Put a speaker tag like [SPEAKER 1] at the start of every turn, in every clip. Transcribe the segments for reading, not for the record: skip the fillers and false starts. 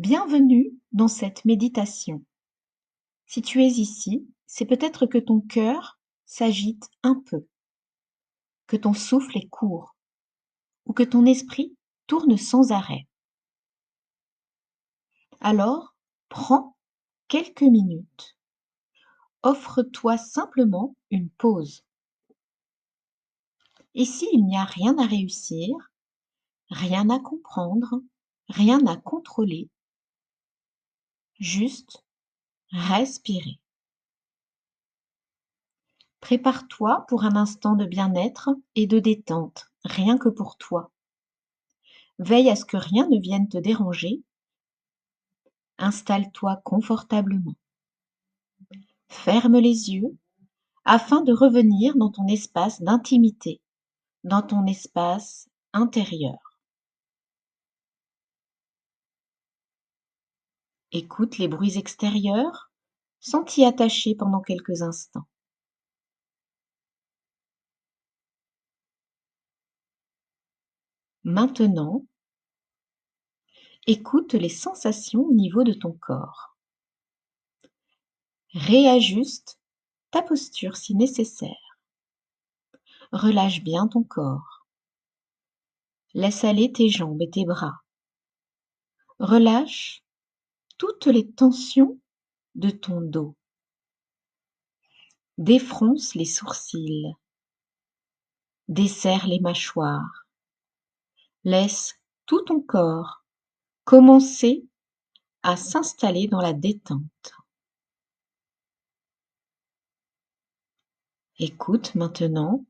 [SPEAKER 1] Bienvenue dans cette méditation. Si tu es ici, c'est peut-être que ton cœur s'agite un peu, que ton souffle est court ou que ton esprit tourne sans arrêt. Alors, prends quelques minutes. Offre-toi simplement une pause. Ici, il n'y a rien à réussir, rien à comprendre, rien à contrôler, juste respirer. Prépare-toi pour un instant de bien-être et de détente, rien que pour toi. Veille à ce que rien ne vienne te déranger. Installe-toi confortablement. Ferme les yeux afin de revenir dans ton espace d'intimité, dans ton espace intérieur. Écoute les bruits extérieurs sans t'y attacher pendant quelques instants. Maintenant, écoute les sensations au niveau de ton corps. Réajuste ta posture si nécessaire. Relâche bien ton corps. Laisse aller tes jambes et tes bras. Relâche toutes les tensions de ton dos. Défronce les sourcils. Desserre les mâchoires. Laisse tout ton corps commencer à s'installer dans la détente. Écoute maintenant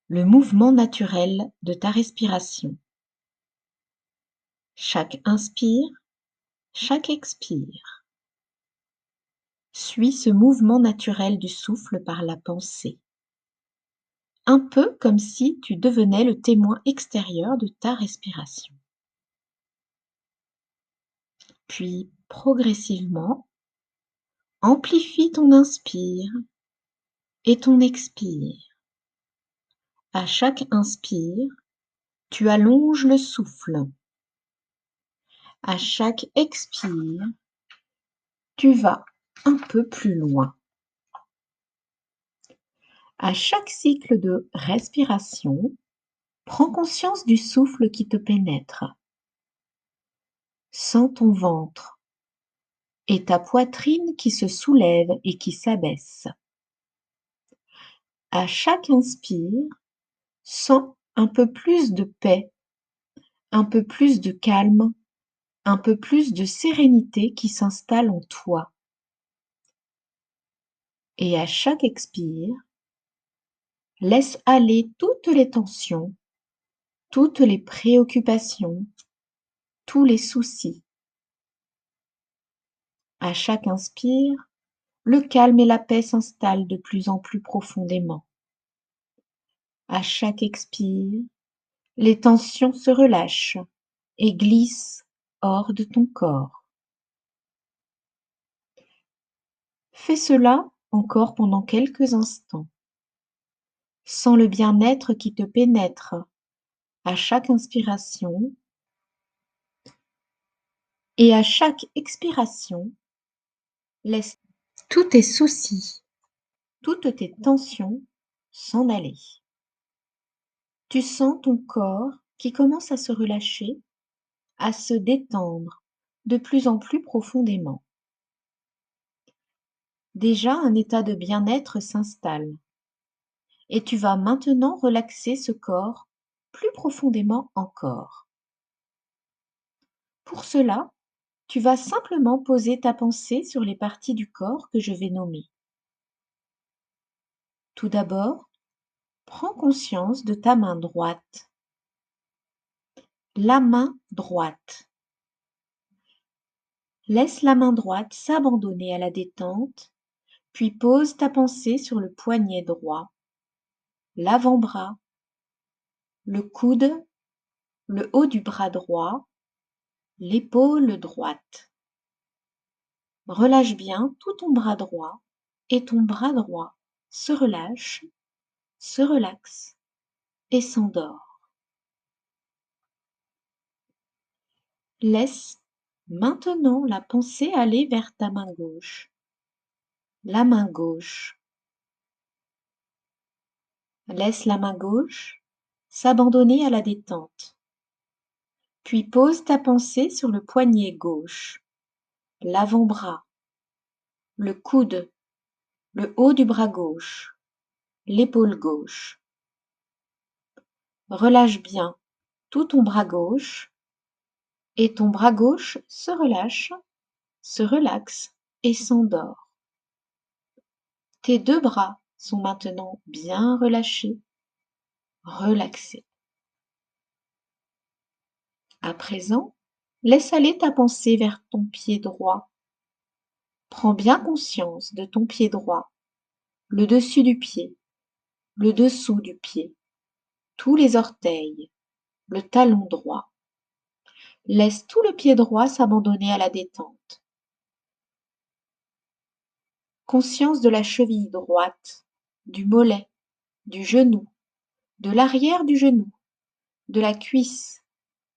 [SPEAKER 1] le mouvement naturel de ta respiration. Chaque inspire, chaque expire. Suis ce mouvement naturel du souffle par la pensée. Un peu comme si tu devenais le témoin extérieur de ta respiration. Puis, progressivement, amplifie ton inspire et ton expire. À chaque inspire, tu allonges le souffle. À chaque expire, tu vas un peu plus loin. À chaque cycle de respiration, prends conscience du souffle qui te pénètre. Sens ton ventre et ta poitrine qui se soulève et qui s'abaisse. À chaque inspire, sens un peu plus de paix, un peu plus de calme, un peu plus de sérénité qui s'installe en toi. Et à chaque expire, laisse aller toutes les tensions, toutes les préoccupations, tous les soucis. À chaque inspire, le calme et la paix s'installent de plus en plus profondément. À chaque expire, les tensions se relâchent et glissent hors de ton corps. Fais cela encore pendant quelques instants. Sens le bien-être qui te pénètre à chaque inspiration et à chaque expiration, laisse tous tes soucis, toutes tes tensions s'en aller. Tu sens ton corps qui commence à se relâcher, à se détendre de plus en plus profondément. Déjà, un état de bien-être s'installe et tu vas maintenant relaxer ce corps plus profondément encore. Pour cela, tu vas simplement poser ta pensée sur les parties du corps que je vais nommer. Tout d'abord, prends conscience de ta main droite. La main droite. Laisse la main droite s'abandonner à la détente, puis pose ta pensée sur le poignet droit, l'avant-bras, le coude, le haut du bras droit, l'épaule droite. Relâche bien tout ton bras droit et ton bras droit se relâche, se relaxe et s'endort. Laisse Maintenant, la pensée allait vers ta main gauche. La main gauche. Laisse la main gauche s'abandonner à la détente. Puis pose ta pensée sur le poignet gauche, l'avant-bras, le coude, le haut du bras gauche, l'épaule gauche. Relâche bien tout ton bras gauche et ton bras gauche se relâche, se relaxe et s'endort. Tes deux bras sont maintenant bien relâchés, relaxés. À présent, laisse aller ta pensée vers ton pied droit. Prends bien conscience de ton pied droit, le dessus du pied, le dessous du pied, tous les orteils, le talon droit. Laisse tout le pied droit s'abandonner à la détente. Conscience de la cheville droite, du mollet, du genou, de l'arrière du genou, de la cuisse,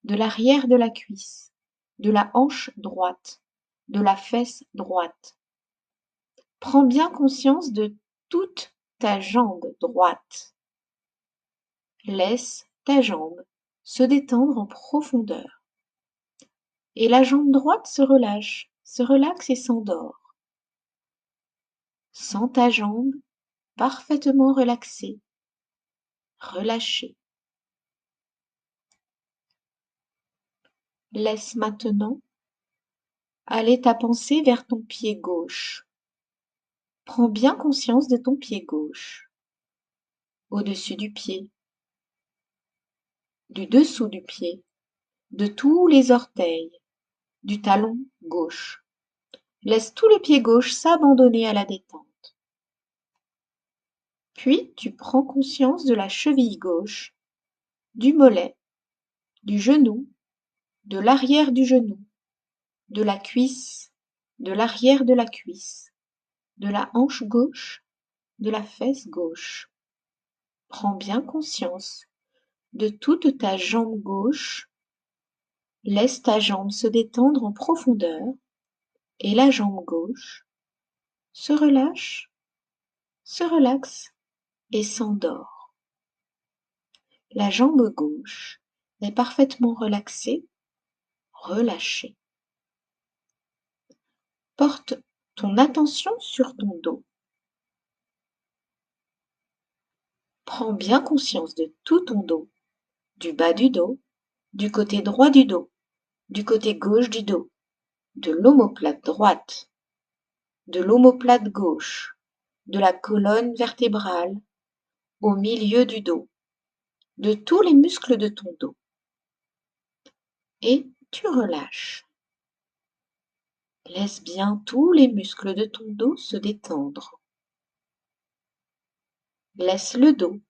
[SPEAKER 1] de l'arrière de la cuisse, de la hanche droite, de la fesse droite. Prends bien conscience de toute ta jambe droite. Laisse ta jambe se détendre en profondeur. Et la jambe droite se relâche, se relaxe et s'endort. Sens ta jambe parfaitement relaxée, relâchée. Laisse maintenant aller ta pensée vers ton pied gauche. Prends bien conscience de ton pied gauche, au-dessus du pied, du dessous du pied, de tous les orteils, du talon gauche. Laisse tout le pied gauche s'abandonner à la détente. Puis tu prends conscience de la cheville gauche, du mollet, du genou, de l'arrière du genou, de la cuisse, de l'arrière de la cuisse, de la hanche gauche, de la fesse gauche. Prends bien conscience de toute ta jambe gauche. Laisse ta jambe se détendre en profondeur et la jambe gauche se relâche, se relaxe et s'endort. La jambe gauche est parfaitement relaxée, relâchée. Porte ton attention sur ton dos. Prends bien conscience de tout ton dos, du bas du dos, du côté droit du dos, du côté gauche du dos, de l'omoplate droite, de l'omoplate gauche, de la colonne vertébrale, au milieu du dos, de tous les muscles de ton dos. Et tu relâches. Laisse bien tous les muscles de ton dos se détendre. Laisse le dos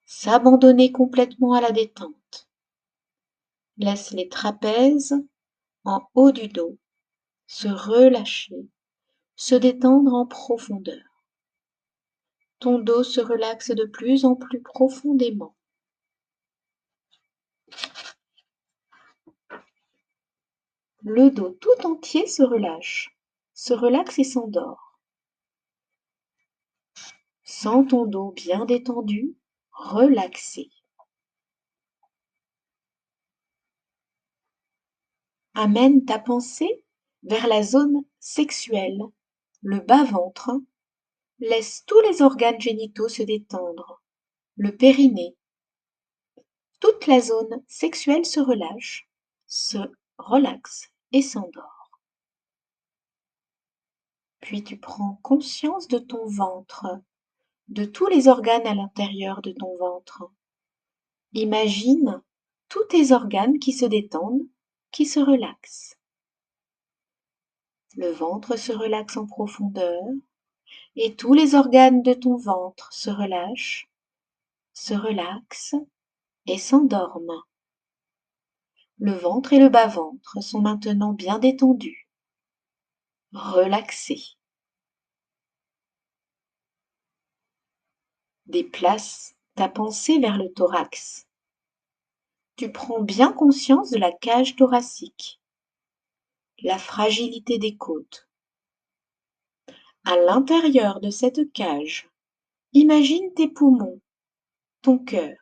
[SPEAKER 1] s'abandonner complètement à la détente. Laisse les trapèzes en haut du dos se relâcher, se détendre en profondeur. Ton dos se relaxe de plus en plus profondément. Le dos tout entier se relâche, se relaxe et s'endort. Sens ton dos bien détendu, relaxé. Amène ta pensée vers la zone sexuelle, le bas-ventre. Laisse tous les organes génitaux se détendre, le périnée. Toute la zone sexuelle se relâche, se relaxe et s'endort. Puis tu prends conscience de ton ventre, de tous les organes à l'intérieur de ton ventre. Imagine tous tes organes qui se détendent, qui se relaxent. Le ventre se relaxe en profondeur et tous les organes de ton ventre se relâchent, se relaxent et s'endorment. Le ventre et le bas-ventre sont maintenant bien détendus, relaxés. Déplace ta pensée vers le thorax. Tu prends bien conscience de la cage thoracique. la fragilité des côtes. À l'intérieur de cette cage, imagine tes poumons, ton cœur.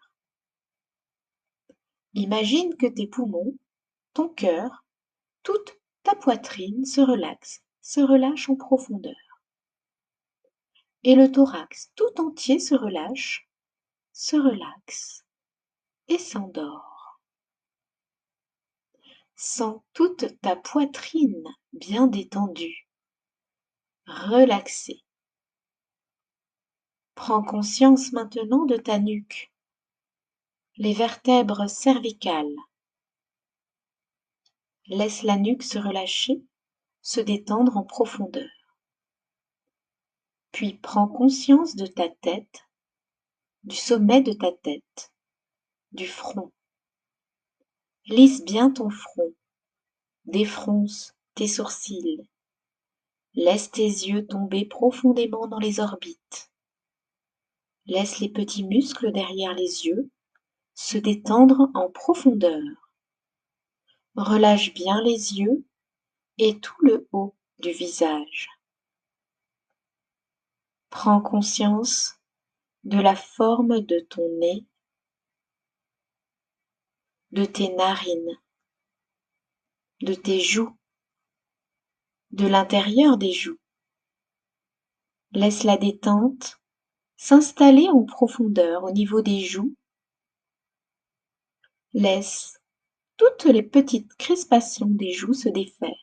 [SPEAKER 1] Imagine que tes poumons, ton cœur, toute ta poitrine se relâche en profondeur. Et le thorax tout entier se relâche, se relaxe et s'endort. Sens toute ta poitrine bien détendue, relaxée. Prends conscience maintenant de ta nuque, les vertèbres cervicales. Laisse la nuque se relâcher, se détendre en profondeur. Puis prends conscience de ta tête, du sommet de ta tête, du front. Lisse bien ton front, défronce tes sourcils. Laisse tes yeux tomber profondément dans les orbites. Laisse les petits muscles derrière les yeux se détendre en profondeur. Relâche bien les yeux et tout le haut du visage. Prends conscience de la forme de ton nez, de tes narines, de tes joues, de l'intérieur des joues. Laisse la détente s'installer en profondeur au niveau des joues. Laisse toutes les petites crispations des joues se défaire.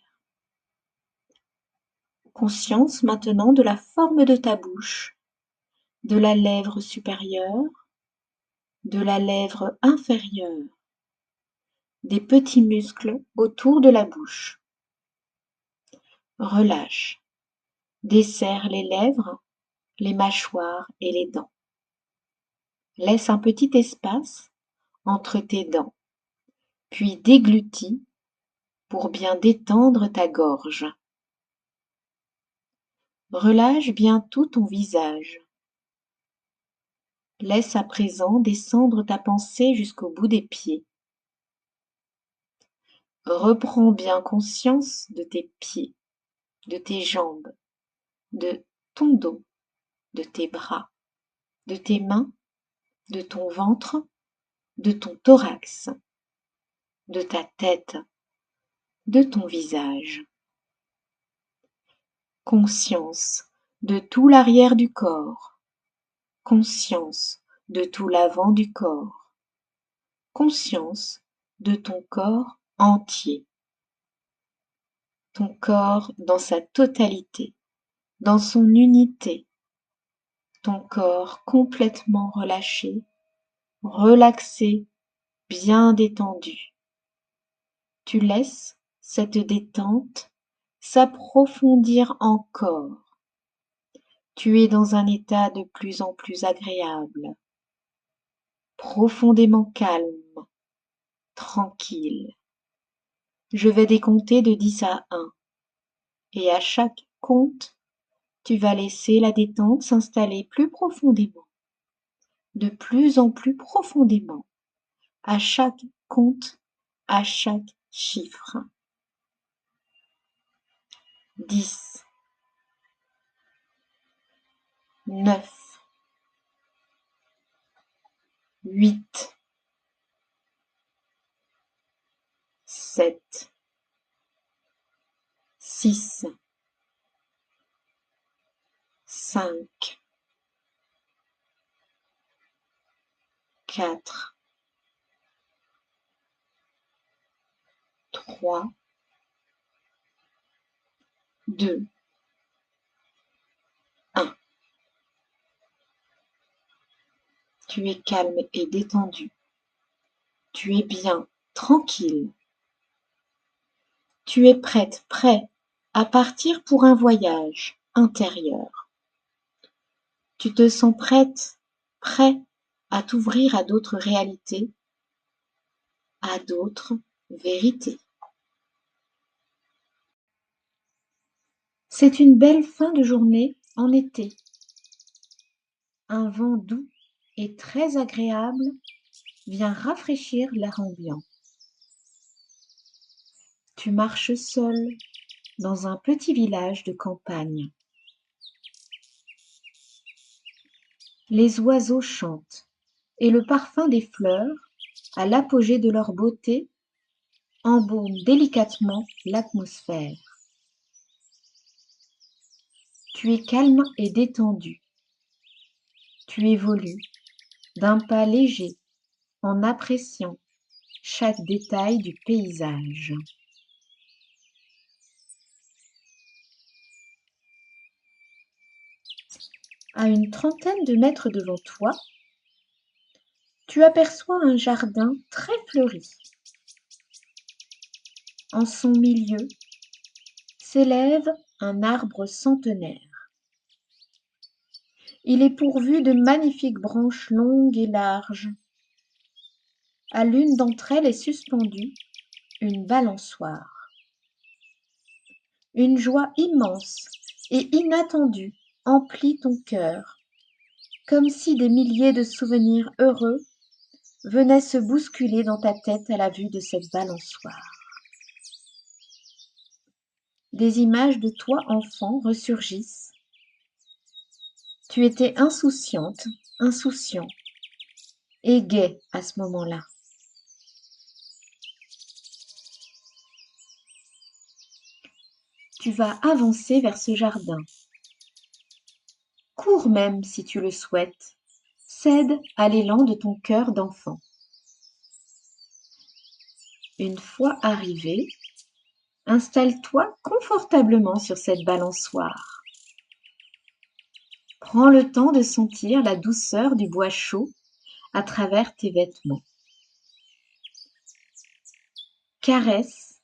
[SPEAKER 1] Conscience maintenant de la forme de ta bouche, de la lèvre supérieure, de la lèvre inférieure, des petits muscles autour de la bouche. Relâche, desserre les lèvres, les mâchoires et les dents. Laisse un petit espace entre tes dents, puis déglutis pour bien détendre ta gorge. Relâche bien tout ton visage. Laisse à présent descendre ta pensée jusqu'au bout des pieds. Reprends bien conscience de tes pieds, de tes jambes, de ton dos, de tes bras, de tes mains, de ton ventre, de ton thorax, de ta tête, de ton visage. Conscience de tout l'arrière du corps, conscience de tout l'avant du corps, conscience de ton corps entier, ton corps dans sa totalité, dans son unité, ton corps complètement relâché, relaxé, bien détendu. Tu laisses cette détente s'approfondir encore. Tu es dans un état de plus en plus agréable, profondément calme, tranquille. Je vais décompter de 10 à 1 et à chaque compte, tu vas laisser la détente s'installer plus profondément, de plus en plus profondément, à chaque compte, à chaque chiffre. 10, 9, 8, 7, 6, 5, 4, 3, 2, 1. Tu es calme et détendu. Tu es bien, tranquille. Tu es prête, prêt à partir pour un voyage intérieur. Tu te sens prête, prêt à t'ouvrir à d'autres réalités, à d'autres vérités. C'est une belle fin de journée en été. Un vent doux et très agréable vient rafraîchir l'air ambiant. Tu marches seul dans un petit village de campagne. Les oiseaux chantent et le parfum des fleurs, à l'apogée de leur beauté, embaume délicatement l'atmosphère. Tu es calme et détendu. Tu évolues d'un pas léger en appréciant chaque détail du paysage. À une trentaine de mètres devant toi, tu aperçois un jardin très fleuri. En son milieu s'élève un arbre centenaire. Il est pourvu de magnifiques branches longues et larges. À l'une d'entre elles est suspendue une balançoire. Une joie immense et inattendue emplit ton cœur, comme si des milliers de souvenirs heureux venaient se bousculer dans ta tête à la vue de cette balançoire. Des images de toi enfant ressurgissent. Tu étais insouciante, insouciant et gai à ce moment-là. Tu vas avancer vers ce jardin. Cours même si tu le souhaites. Cède à l'élan de ton cœur d'enfant. Une fois arrivé, installe-toi confortablement sur cette balançoire. Prends le temps de sentir la douceur du bois chaud à travers tes vêtements. Caresse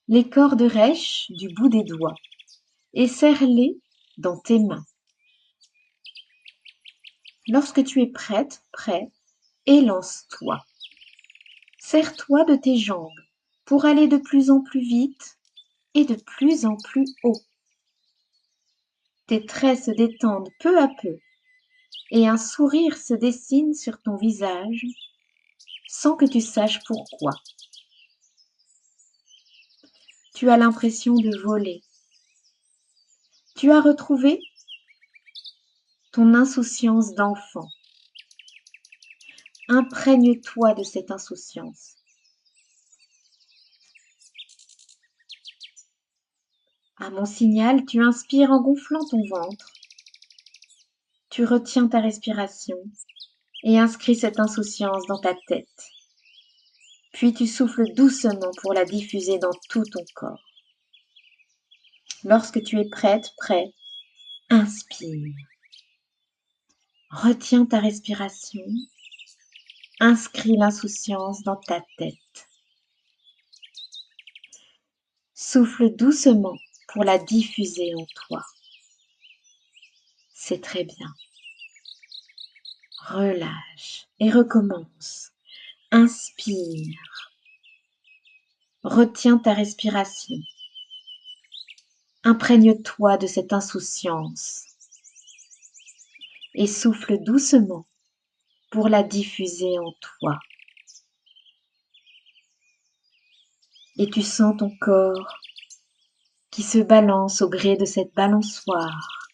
[SPEAKER 1] les cordes rêches du bout des doigts et serre-les dans tes mains. Lorsque tu es prête, prêt, élance-toi. Serre-toi de tes jambes pour aller de plus en plus vite et de plus en plus haut. Tes traits se détendent peu à peu et un sourire se dessine sur ton visage sans que tu saches pourquoi. Tu as l'impression de voler. Tu as retrouvé ton insouciance d'enfant. Imprègne-toi de cette insouciance. À mon signal, tu inspires en gonflant ton ventre. Tu retiens ta respiration et inscris cette insouciance dans ta tête. Puis tu souffles doucement pour la diffuser dans tout ton corps. Lorsque tu es prête, prêt, inspire. Retiens ta respiration. Inscris l'insouciance dans ta tête. Souffle doucement pour la diffuser en toi. C'est très bien. Relâche et recommence. Inspire. Retiens ta respiration. Imprègne-toi de cette insouciance et souffle doucement pour la diffuser en toi. Et tu sens ton corps qui se balance au gré de cette balançoire.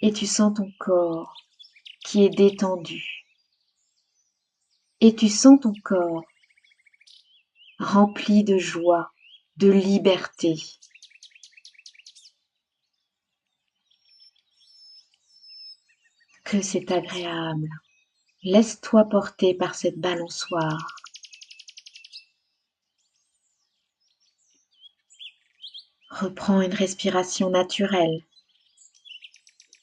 [SPEAKER 1] Et tu sens ton corps qui est détendu. Et tu sens ton corps rempli de joie, de liberté. Que c'est agréable. Laisse-toi porter par cette balançoire. Reprends une respiration naturelle.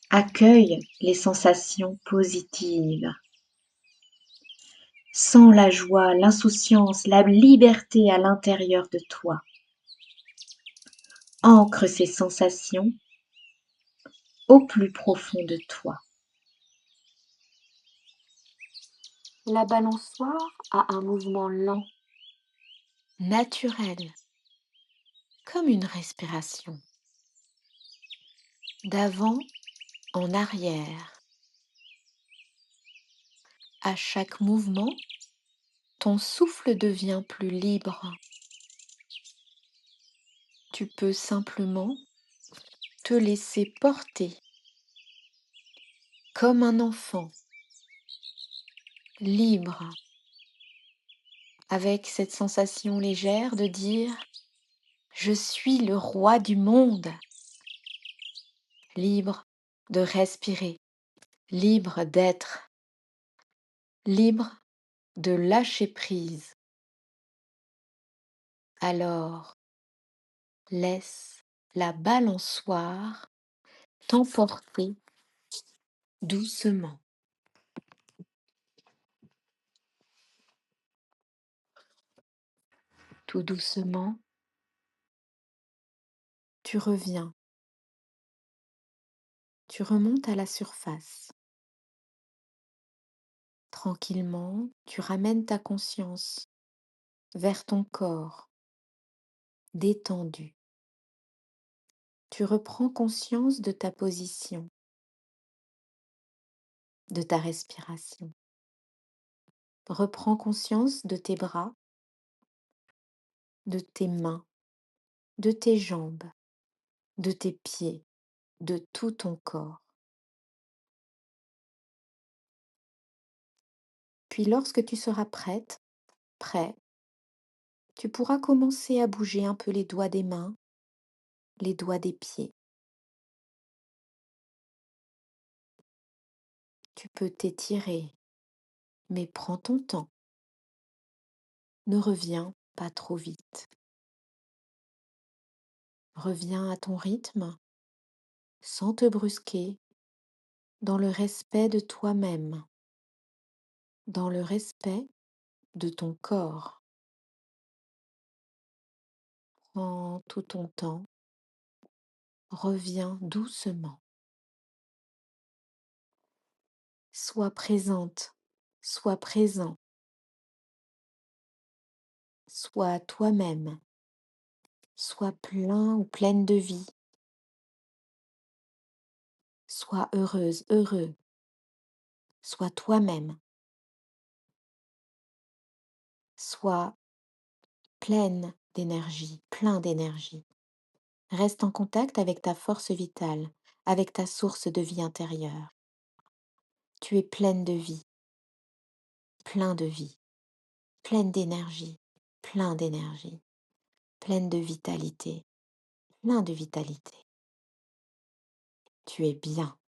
[SPEAKER 1] Accueille les sensations positives. Sens la joie, l'insouciance, la liberté à l'intérieur de toi. Ancre ces sensations au plus profond de toi. La balançoire a un mouvement lent, naturel, comme une respiration. D'avant en arrière. À chaque mouvement, Ton souffle devient plus libre. Tu peux simplement te laisser porter comme un enfant, libre, avec cette sensation légère de dire ⁇ Je suis le roi du monde ⁇ libre de respirer, libre d'être, libre de lâcher prise. Alors, laisse la balançoire t'emporter doucement. Tout doucement, tu reviens, tu remontes à la surface. Tranquillement, tu ramènes ta conscience vers ton corps, détendu. Tu reprends conscience de ta position, de ta respiration. Reprends conscience de tes bras, de tes mains, de tes jambes, de tes pieds, de tout ton corps. Puis lorsque tu seras prête, prêt, tu pourras commencer à bouger un peu les doigts des mains, les doigts des pieds. Tu peux t'étirer, mais prends ton temps. Ne reviens pas trop vite. Reviens à ton rythme, sans te brusquer, dans le respect de toi-même, dans le respect de ton corps. Prends tout ton temps, reviens doucement. Sois présente, sois présent, sois toi-même, sois plein ou pleine de vie, sois heureuse, heureux, sois toi-même, sois pleine d'énergie, plein d'énergie. Reste en contact avec ta force vitale, avec ta source de vie intérieure. Tu es pleine de vie, plein de vie, pleine d'énergie, plein d'énergie, pleine de vitalité, plein de vitalité. Tu es bien.